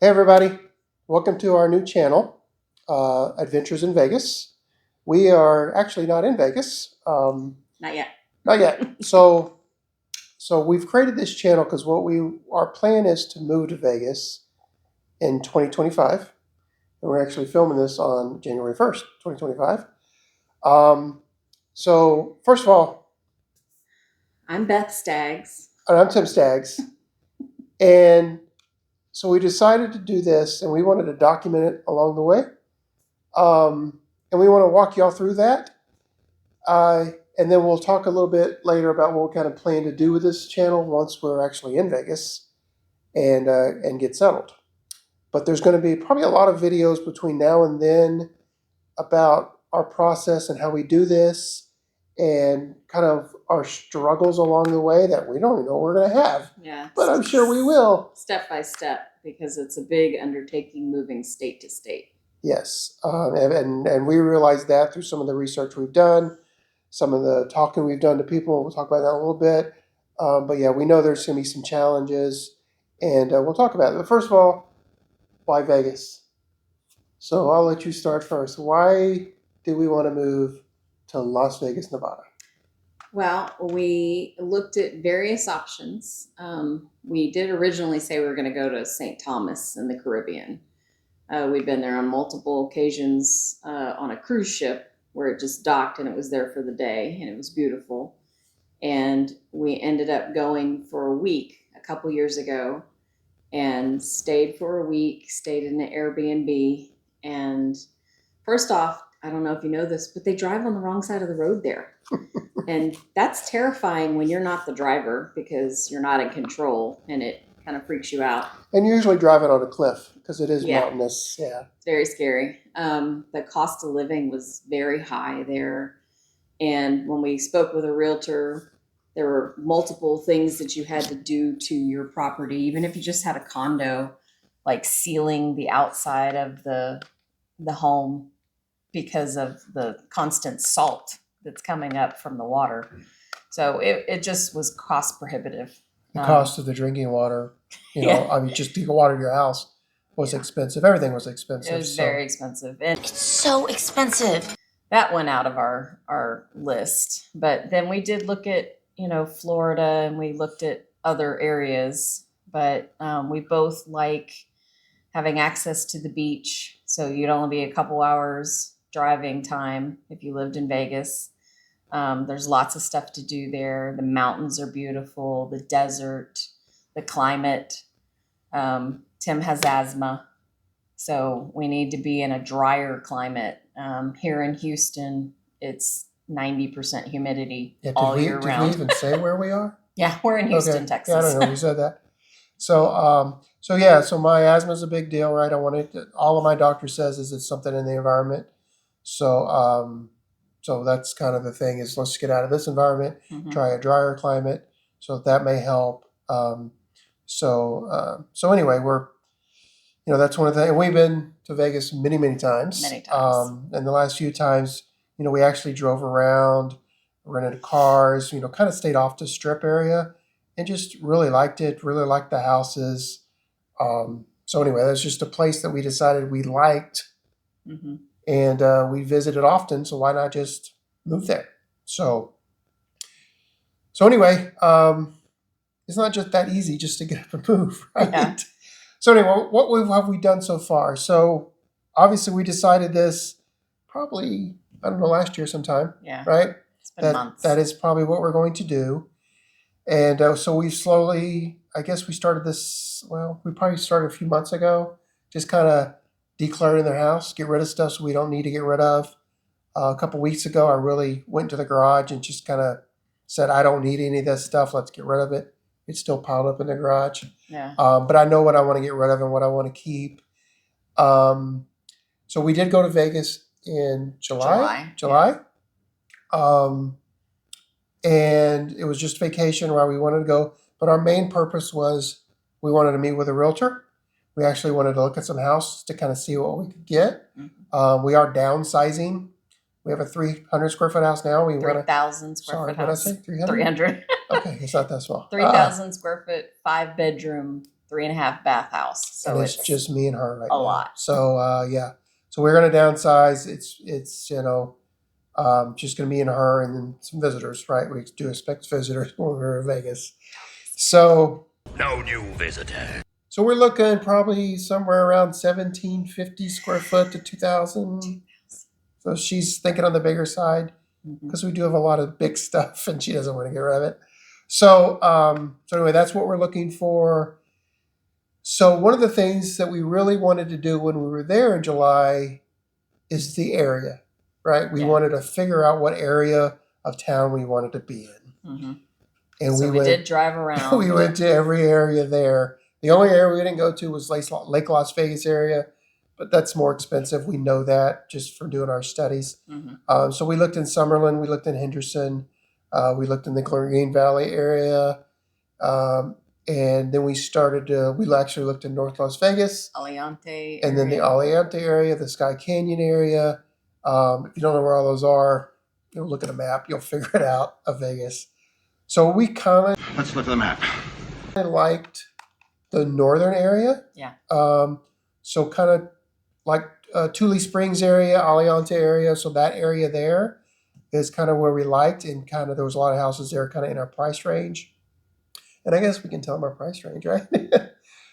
Hey everybody, welcome to our new channel, Adventures in Vegas. We are actually not in Vegas. Not yet. Not yet. So we've created this channel because our plan is to move to Vegas in 2025. And we're actually filming this on January 1st, 2025. So first of all, I'm Beth Staggs. and I'm Tim Staggs. And so we decided to do this, and we wanted to document it along the way. And we want to walk y'all through that. And then we'll talk a little bit later about what we kind of plan to do with this channel once we're actually in Vegas and get settled. But there's going to be probably a lot of videos between now and then about our process and how we do this and kind of our struggles along the way that we don't even know what we're going to have. Yeah. But I'm sure we will. Step by step, because it's a big undertaking moving state to state. Yes. And we realize that through some of the research we've done, some of the talking we've done to people. We'll talk about that in a little bit. But yeah, we know there's going to be some challenges, and we'll talk about it. But first of all, why Vegas? So I'll let you start first. Why do we want to move to Las Vegas, Nevada? Well, we looked at various options. We did originally say we were going to go to St. Thomas in the Caribbean. We've been there on multiple occasions on a cruise ship where it just docked and it was there for the day, and it was beautiful. And we ended up going for a week a couple years ago and stayed for a week, stayed in an Airbnb. And first off, I don't know if you know this, but they drive on the wrong side of the road there. And that's terrifying when you're not the driver because you're not in control, and it kind of freaks you out. And you're usually driving on a cliff because it is mountainous. Yeah. It's very scary. The cost of living was very high there. And when we spoke with a realtor, there were multiple things that you had to do to your property, even if you just had a condo, like sealing the outside of the home because of the constant salt that's coming up from the water. So it just was cost prohibitive. The cost of the drinking water, I mean, just to water your house was expensive. Everything was expensive. It was very expensive. And it's so expensive. That went out of our list. But then we did look at, Florida, and we looked at other areas. But we both like having access to the beach. So you'd only be a couple hours driving time if you lived in Vegas. There's lots of stuff to do there. The mountains are beautiful, the desert, the climate. Tim has asthma, so we need to be in a drier climate. Here in Houston, it's 90% humidity all year round. Did we even say where we are? Yeah, we're in Houston, Texas. Yeah, I don't know. We said that. So my asthma is a big deal, right? All of my doctor says is it's something in the environment. So that's kind of the thing is let's get out of this environment, try a drier climate. So that may help. So anyway, that's one of the things. We've been to Vegas many, many times. Many times. And the last few times, we actually drove around, rented cars, kind of stayed off the Strip area and just really liked it, really liked the houses. So anyway, that's just a place that we decided we liked. Mm-hmm. And we visited often, so why not just move there? So anyway, it's not just that easy just to get up and move, right? Yeah. So anyway, what have we done so far? So obviously we decided this probably, last year sometime, right? It's been months. That is probably what we're going to do. And so we slowly, I guess we started this, we probably started a few months ago, just kind of decluttering their house, get rid of stuff so we don't need to get rid of. A couple weeks ago, I really went to the garage and just kind of said, I don't need any of this stuff. Let's get rid of it. It's still piled up in the garage. Yeah. But I know what I want to get rid of and what I want to keep. So we did go to Vegas in July. And it was just vacation where we wanted to go. But our main purpose was we wanted to meet with a realtor. We actually wanted to look at some houses to kind of see what we could get. Mm-hmm. We are downsizing. We have a 300 square foot house now. 3,000 square foot house. Sorry, what did I say? 300? 300. Okay, it's not that small. 3,000 square foot, 5-bedroom 3.5 bath house. So and it's just me and her right a now. lot. So yeah, so we're gonna downsize. It's just gonna be me and her, and then some visitors. Right, we do expect visitors when we're in Vegas. So No new visitor. so we're looking probably somewhere around 1,750 square foot to 2,000. So she's thinking on the bigger side because we do have a lot of big stuff, and she doesn't want to get rid of it. So so anyway, that's what we're looking for. So one of the things that we really wanted to do when we were there in July is the area, right? We Yeah. wanted to figure out what area of town we wanted to be in. Mm-hmm. And So we went, did drive around. we went to every area there. The only area we didn't go to was Lake Las Vegas area, but that's more expensive. We know that just from doing our studies. Mm-hmm. So we looked in Summerlin, we looked in Henderson, we looked in the Green Valley area. And then we actually looked in North Las Vegas. Aliante. And then the Aliante area, the Sky Canyon area. If you don't know where all those are, look at a map, you'll figure it out of Vegas. So we kind Let's look at the map. of liked the northern area. Yeah. So kind of like Tule Springs area, Aliante area. So that area there is kind of where we liked, and kind of there was a lot of houses there kind of in our price range. And I guess we can tell them our price range, right?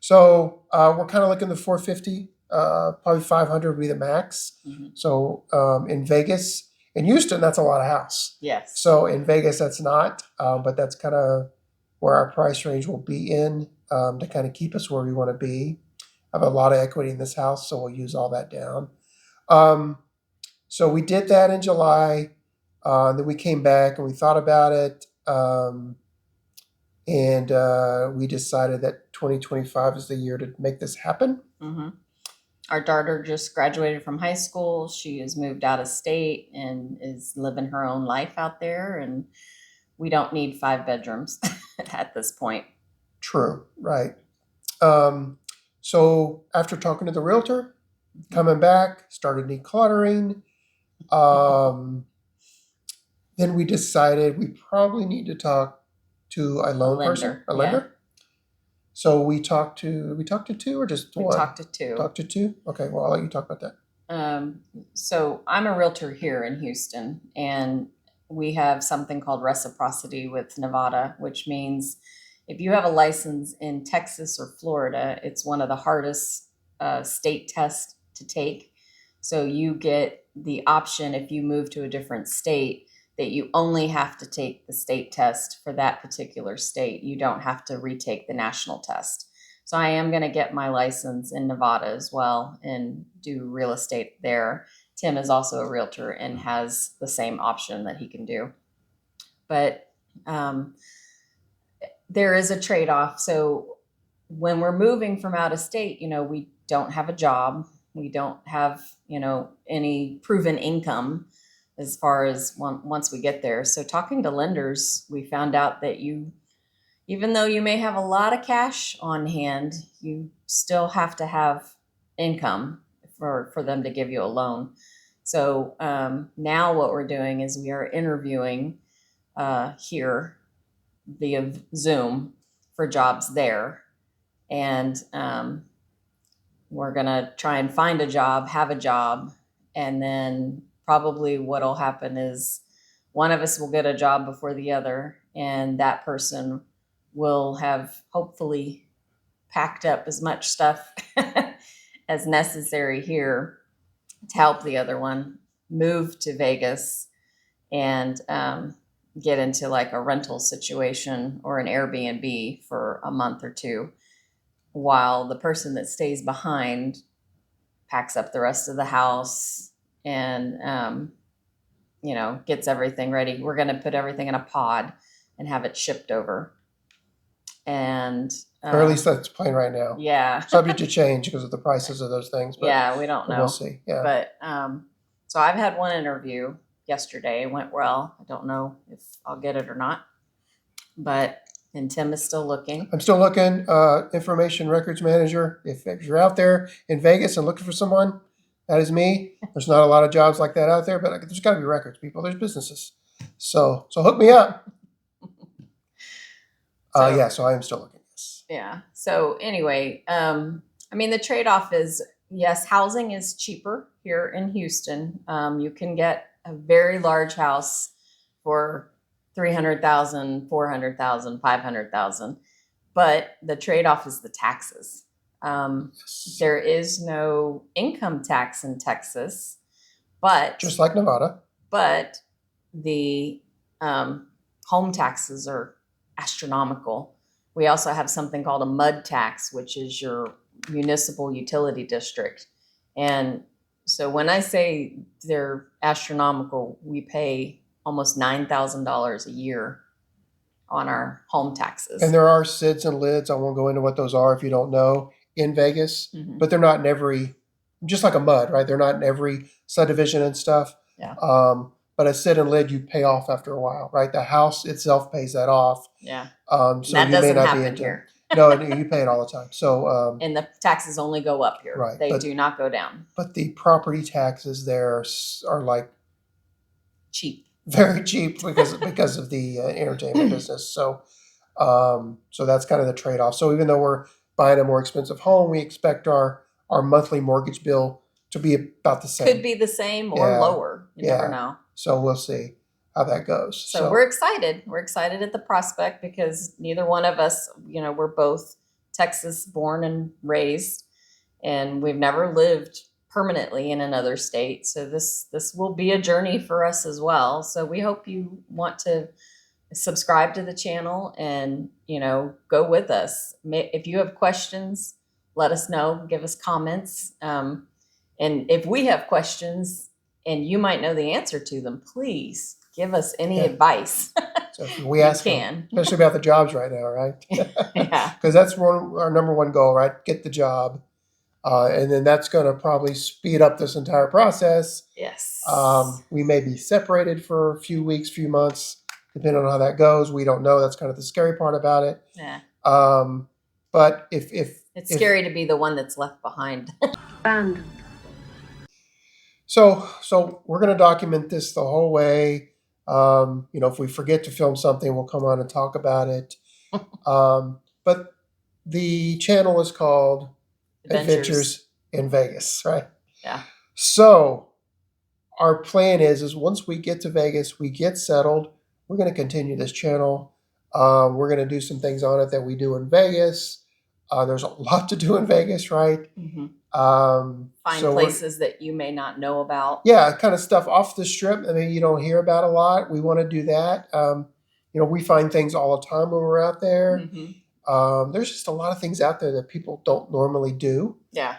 So we're kind of looking at 450, probably 500 would be the max. Mm-hmm. So in Vegas, in Houston, that's a lot of house. Yes. So in Vegas, that's not, but that's kind of where our price range will be in to kind of keep us where we want to be. I have a lot of equity in this house, so we'll use all that down. So we did that in July. Then we came back and we thought about it. And we decided that 2025 is the year to make this happen. Mm-hmm. Our daughter just graduated from high school. She has moved out of state and is living her own life out there. And we don't need 5 bedrooms at this point. True, right. So after talking to the realtor, coming back, started decluttering. Then we decided we probably need to talk to a loan person, a lender. Yeah. So we talked to 2 or just We one? talked to 2. Talked to 2? Okay, well, I'll let you talk about that. So I'm a realtor here in Houston, and we have something called reciprocity with Nevada, which means if you have a license in Texas or Florida, it's one of the hardest state tests to take. So you get the option if you move to a different state that you only have to take the state test for that particular state. You don't have to retake the national test. So I am going to get my license in Nevada as well and do real estate there. Tim is also a realtor and has the same option that he can do. But there is a trade-off. So when we're moving from out of state, we don't have a job. We don't have, any proven income as far as once we get there. So talking to lenders, we found out that even though you may have a lot of cash on hand, you still have to have income for them to give you a loan. So now what we're doing is we are interviewing here via Zoom for jobs there. And we're going to try and find a job, have a job, and then probably what'll happen is one of us will get a job before the other, and that person will have hopefully packed up as much stuff as necessary here to help the other one move to Vegas and get into like a rental situation or an Airbnb for a month or 2, while the person that stays behind packs up the rest of the house and gets everything ready. We're going to put everything in a pod and have it shipped over. And or at least that's plain right now. Yeah. Subject to change because of the prices of those things. But yeah, we don't know. We'll see. Yeah. But so I've had one interview yesterday. It went well. I don't know if I'll get it or not. And Tim is still looking. I'm still looking. Information records manager. If you're out there in Vegas and looking for someone, that is me. There's not a lot of jobs like that out there, but there's got to be records, people. There's businesses. So hook me up. So I am still looking. Yes. Yeah. So anyway, I mean, the trade-off is, yes, housing is cheaper here in Houston. You can get a very large house for 300,000, 400,000, 500,000, but the trade-off is the taxes. There is no income tax in Texas, but Just like Nevada. but the home taxes are astronomical. We also have something called a MUD tax, which is your municipal utility district. And so when I say they're astronomical, we pay almost $9,000 a year on our home taxes. And there are SIDs and LIDs. I won't go into what those are if you don't know in Vegas, but they're not in every, just like a MUD, right? They're not in every subdivision and stuff. Yeah. But a SID and LID you pay off after a while, right? The house itself pays that off. Yeah. So that you doesn't may not happen be into here. No, you pay it all the time. So and the taxes only go up here. Right, They do not go down. but the property taxes there are like Cheap. very cheap because of the entertainment business. So that's kind of the trade-off. So even though we're buying a more expensive home, we expect our monthly mortgage bill to be about the same. Could be the same or Yeah. lower. You Yeah. never know. So we'll see how that goes. So we're excited. We're excited at the prospect because neither one of us, we're both Texas born and raised, and we've never lived permanently in another state. So this will be a journey for us as well. So we hope you want to subscribe to the channel and, go with us. If you have questions, let us know, give us comments. And if we have questions and you might know the answer to them, please give us any advice. So if we ask them, especially about the jobs right now, right? Yeah. Because that's our number one goal, right? Get the job. And then that's going to probably speed up this entire process. Yes. We may be separated for a few weeks, few months, depending on how that goes. We don't know. That's kind of the scary part about it. Yeah. But if it's scary to be the one that's left behind. Abandoned. So we're going to document this the whole way. If we forget to film something, we'll come on and talk about it. But the channel is called Adventures in Vegas, right? Yeah. So our plan is once we get to Vegas, we get settled, we're going to continue this channel. We're going to do some things on it that we do in Vegas. There's a lot to do in Vegas, right? Mm-hmm. Find places that you may not know about. Yeah, kind of stuff off the strip. I mean, you don't hear about a lot. We want to do that. We find things all the time when we're out there. Mm-hmm. There's just a lot of things out there that people don't normally do. Yeah.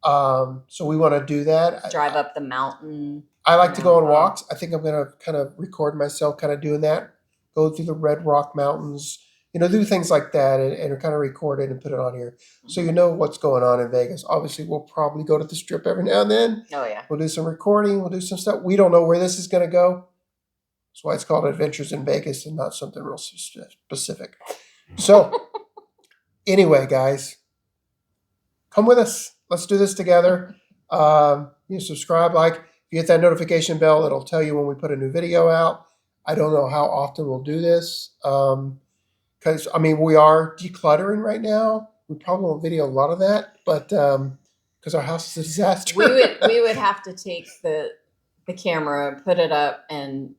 So we want to do that. Drive up the mountain. I like to go on walks. I think I'm going to kind of record myself kind of doing that. Go through the Red Rock Mountains. Do things like that and kind of record it and put it on here. So you know what's going on in Vegas. Obviously, we'll probably go to the strip every now and then. Oh, yeah. We'll do some recording. We'll do some stuff. We don't know where this is going to go. That's why it's called Adventures in Vegas and not something real specific. So anyway, guys, come with us. Let's do this together. Subscribe, like. If you hit that notification bell, it'll tell you when we put a new video out. I don't know how often we'll do this. Because, we are decluttering right now. We probably won't video a lot of that, but because our house is a disaster. we would have to take the camera, put it up, and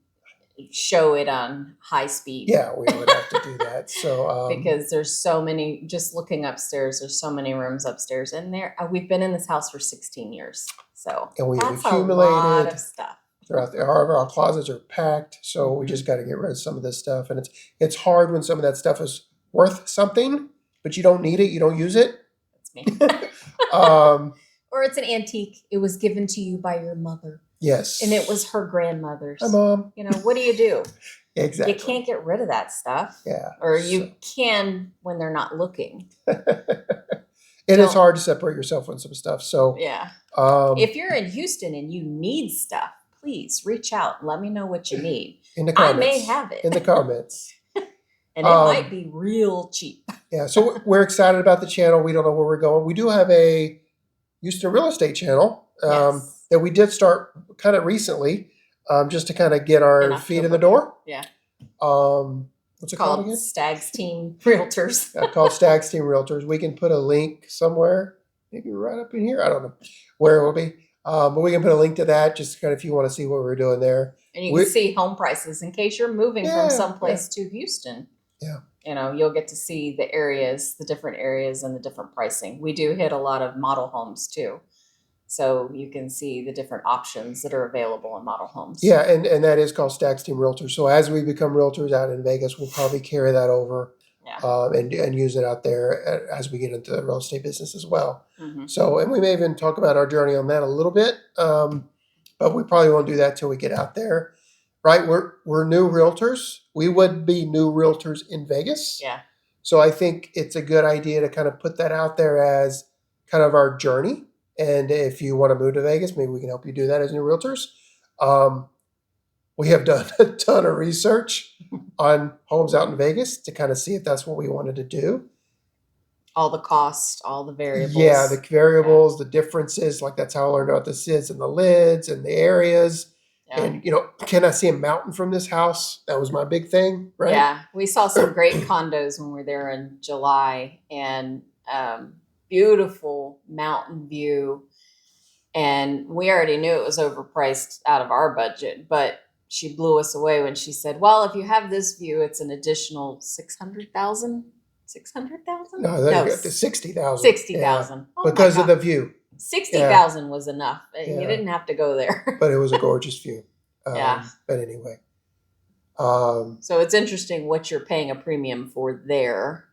show it on high speed. Yeah, we would have to do that. So because there's so many, just looking upstairs, there's so many rooms upstairs. And we've been in this house for 16 years. So and we've that's accumulated a lot of stuff. Throughout however, our closets are packed, so we just got to get rid of some of this stuff. And it's hard when some of that stuff is worth something, but you don't need it, you don't use it. That's me. Or it's an antique. It was given to you by your mother. Yes. And it was her grandmother's. Hi, Mom. What do you do? Exactly. You can't get rid of that stuff. Yeah. Or you can when they're not looking. It is hard to separate yourself from some stuff. So yeah. If you're in Houston and you need stuff, please reach out and let me know what you need. In the comments. I may have it. In the comments. And it might be real cheap. Yeah. So we're excited about the channel. We don't know where we're going. We do have a Houston real estate channel that we did start kind of recently, just to kind of get our feet in the door. Yeah. What's it called Called again? Stag's Team Realtors. Called Stag's Team Realtors. We can put a link somewhere, maybe right up in here. I don't know where it will be, but we can put a link to that just kind of if you want to see what we're doing there. And you can see home prices in case you're moving from someplace to Houston. Yeah. You know, you'll get to see the areas, the different areas and the different pricing. We do hit a lot of model homes too. So you can see the different options that are available in model homes. Yeah, and that is called Stacks Team Realtors. So as we become realtors out in Vegas, we'll probably carry that over and use it out there as we get into the real estate business as well. Mm-hmm. So, and we may even talk about our journey on that a little bit, but we probably won't do that till we get out there. Right? We're new realtors. We would be new realtors in Vegas. Yeah. So I think it's a good idea to kind of put that out there as kind of our journey. And if you want to move to Vegas, maybe we can help you do that as new realtors. We have done a ton of research on homes out in Vegas to kind of see if that's what we wanted to do. All the costs, all the variables. Yeah, the variables, the differences. Like that's how I learned about the SIDS and the lids and the areas. Yeah. And, you know, can I see a mountain from this house? That was my big thing, right? Yeah, we saw some great condos when we were there in July and beautiful mountain view. And we already knew it was overpriced out of our budget, but she blew us away when she said, well, if you have this view, it's an additional 600,000. 600,000? No, 60,000. 60,000. Yeah. Oh because of the view. 60,000 was enough. Yeah. You didn't have to go there. But it was a gorgeous view. Yeah. But anyway. So it's interesting what you're paying a premium for there.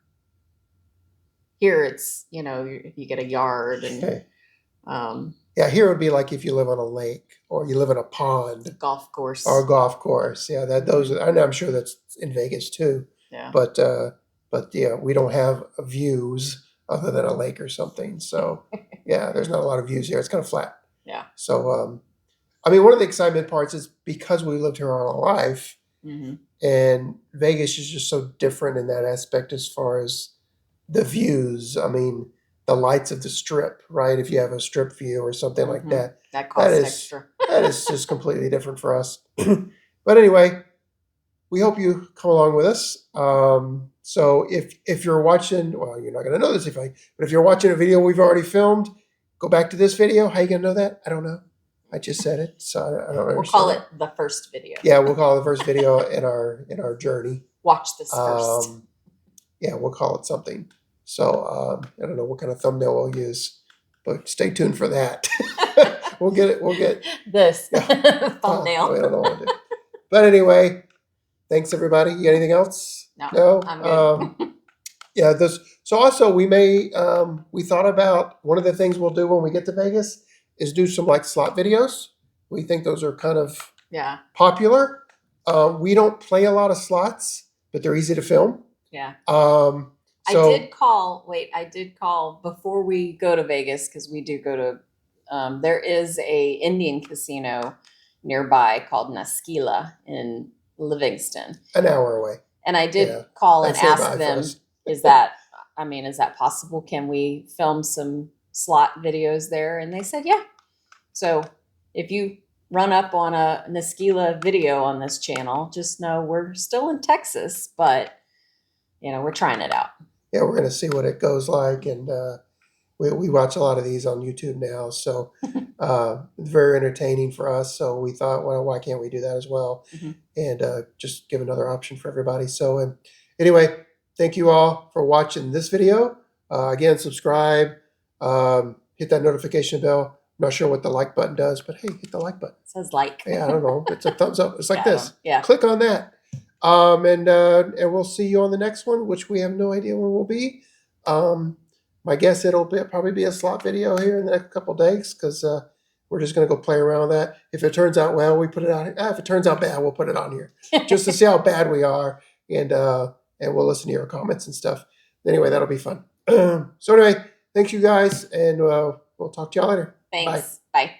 Here it's, you know, you get a yard and yeah, here it would be like if you live on a lake or you live in a pond, golf course or a golf course. Yeah, I'm sure that's in Vegas too. Yeah, but yeah, we don't have views other than a lake or something. So yeah, there's not a lot of views here. It's kind of flat. Yeah. So I mean, one of the excitement parts is because we lived here all our life, and Vegas is just so different in that aspect as far as the views. I mean, the lights of the strip, right? If you have a strip view or something like that, that costs extra. That is just completely different for us. But anyway, we hope you come along with us. So if you're watching, well, you're not going to know this but if you're watching a video we've already filmed, go back to this video. How you going to know that? I don't know. I just said it, so I don't understand. We'll call it the first video. Yeah, we'll call it the first video in our journey. Watch this first. Yeah, we'll call it something. So I don't know what kind of thumbnail we'll use, but stay tuned for that. We'll get this thumbnail. We don't know what to do. But anyway, thanks everybody. You got anything else? No, I'm good. Yeah, so also we may we thought about one of the things we'll do when we get to Vegas is do some like slot videos. We think those are kind of popular. We don't play a lot of slots, but they're easy to film. Yeah. So, I did call before we go to Vegas because we do go to, there is a Indian casino nearby called Naskila in Livingston. An hour away. And I did call and ask them, is that possible? Can we film some slot videos there? And they said, yeah. So if you run up on a Naskila video on this channel, just know we're still in Texas, but you know, we're trying it out. Yeah, we're going to see what it goes like. And we watch a lot of these on YouTube now. So it's very entertaining for us. So we thought, well, why can't we do that as well? And just give another option for everybody. So anyway, thank you all for watching this video. Again, subscribe, hit that notification bell. I'm not sure what the like button does, but hey, hit the like button. It says like. Yeah, I don't know. It's a thumbs up. It's like this. Yeah. Click on that. And we'll see you on the next one, which we have no idea when we'll be. My guess probably be a slot video here in the next couple of days because we're just going to go play around with that. If it turns out well, we put it on. If it turns out bad, we'll put it on here just to see how bad we are, and we'll listen to your comments and stuff. Anyway, that'll be fun. So anyway, thanks you guys, and we'll talk to y'all later. Thanks. Bye.